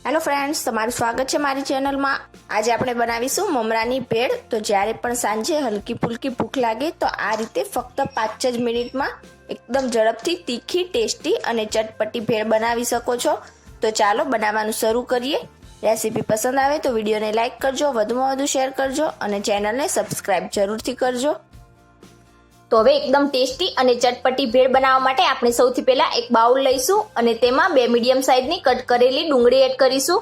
Hello friends, તમારું સ્વાગત છે મારી ચેનલમાં। આજે આપણે બનાવીશું મમરાની ભેળ। તો જ્યારે પણ સાંજે હલકી ફુલકી ભૂખ લાગે તો આ રીતે ફક્ત 5 જ મિનિટમાં એકદમ ઝડપથી તીખી, ટેસ્ટી અને ચટપટી ભેળ બનાવી શકો છો। તો ચાલો બનાવવાનું શરૂ કરીએ। રેસીપી પસંદ આવે તો વિડીયોને લાઇક કરજો, વધુમાં વધુ શેર કરજો અને ચેનલને સબસ્ક્રાઇબ જરૂરથી કરજો। તો હવે એકદમ ટેસ્ટી અને ચટપટી ભેળ બનાવવા માટે આપણે સૌથી પહેલા એક બાઉલ લઈશું અને તેમાં 2 મીડિયમ સાઇઝની કટ કરેલી ડુંગળી એડ કરીશું।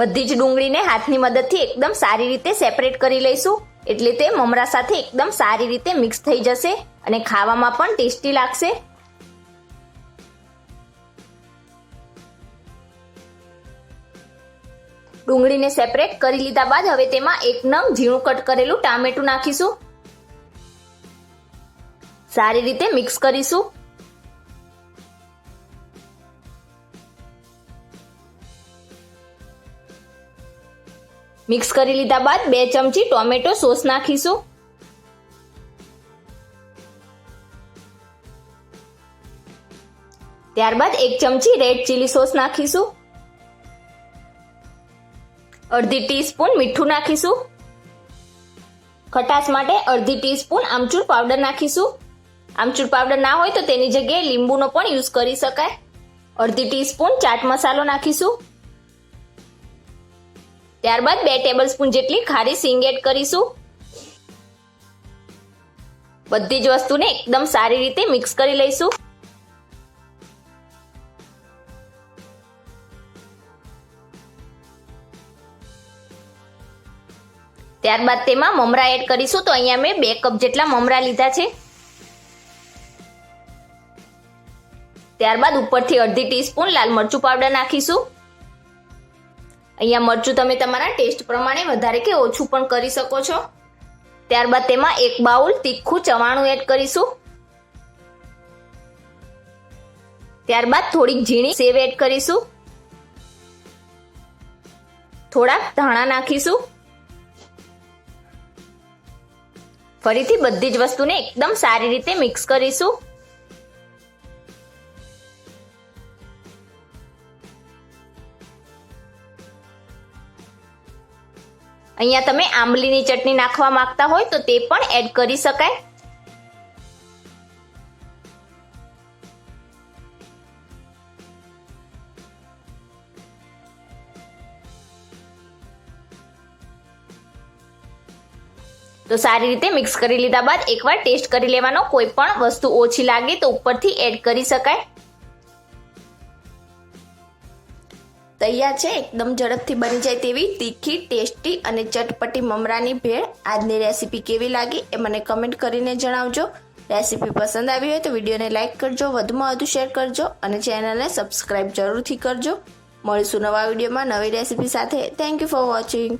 બધી જ ડુંગળીને હાથની મદદથી એકદમ સારી રીતે સેપરેટ કરી લઈશું, એટલે તે મમરા સાથે એકદમ સારી રીતે મિક્સ થઈ જશે અને ખાવામાં પણ ટેસ્ટી લાગશે। ડુંગળીને સેપરેટ કરી લીધા બાદ હવે તેમાં 1 નંગ ઝીણું કટ કરેલું ટામેટું નાખીશું। સારી રીતે મિક્સ કરીશું। મિક્સ કરી લીધા બાદ 2 ચમચી ટોમેટો સોસ નાખીશું। ત્યારબાદ 1 ચમચી રેડ ચીલી સોસ નાખીશું। અડધી ટીસ્પૂન મીઠું નાખીશું। ખટાશ માટે અડધી ટીસ્પૂન આમચૂર પાવડર નાખીશું। આમચૂર પાવડર ના હોય તો તેની જગ્યાએ લીંબુનો પણ યુઝ કરી શકાય। અડધી ટીસ્પૂન ચાટ મસાલો નાખીશું। ત્યારબાદ 2 ટેબલસ્પૂન જેટલી ખારી સીંગ એડ કરીશું। બધી જ વસ્તુને એકદમ સારી રીતે મિક્સ કરી લઈશું। ત્યારબાદ તેમાં મમરા એડ કરીશું। તો અહીંયા મેં 2 કપ જેટલા મમરા લીધા છે। ત્યારબાદ ઉપરથી અડધી ટીસ્પૂન લાલ મરચું પાવડર નાખીશું। અહીંયા મરચું તમે તમારા ટેસ્ટ પ્રમાણે વધારે કે ઓછું પણ કરી શકો છો। ત્યારબાદ તેમાં 1 બાઉલ તીખું ચવાણું એડ કરીશું। ત્યારબાદ થોડીક ઝીણી સેવ એડ કરીશું। થોડાક ધાણા નાખીશું। ફરીથી બધી જ વસ્તુને એકદમ સારી રીતે મિક્સ કરીશું। અહીંયા તમે આંબલીની ચટણી નાખવા માંગતા હોય તો તે પણ એડ કરી શકાય। તો સારી રીતે મિક્સ કરી લીધા બાદ એકવાર ટેસ્ટ કરી લેવાનો, કોઈ પણ વસ્તુ ઓછી લાગે તો ઉપરથી એડ કરી શકાય। તૈયાર છે એકદમ ઝડપથી બની જાય તેવી તીખી, ટેસ્ટી અને ચટપટી મમરાની ભેળ। આજની રેસીપી કેવી લાગી એ મને કમેન્ટ કરીને જણાવજો। રેસીપી પસંદ આવી હોય તો વિડીયોને લાઇક કરજો, વધુમાં વધુ શેર કરજો અને ચેનલને સબસ્ક્રાઇબ જરૂરથી કરજો। મળીશું નવા વિડીયોમાં નવી રેસીપી સાથે। Thank you for watching.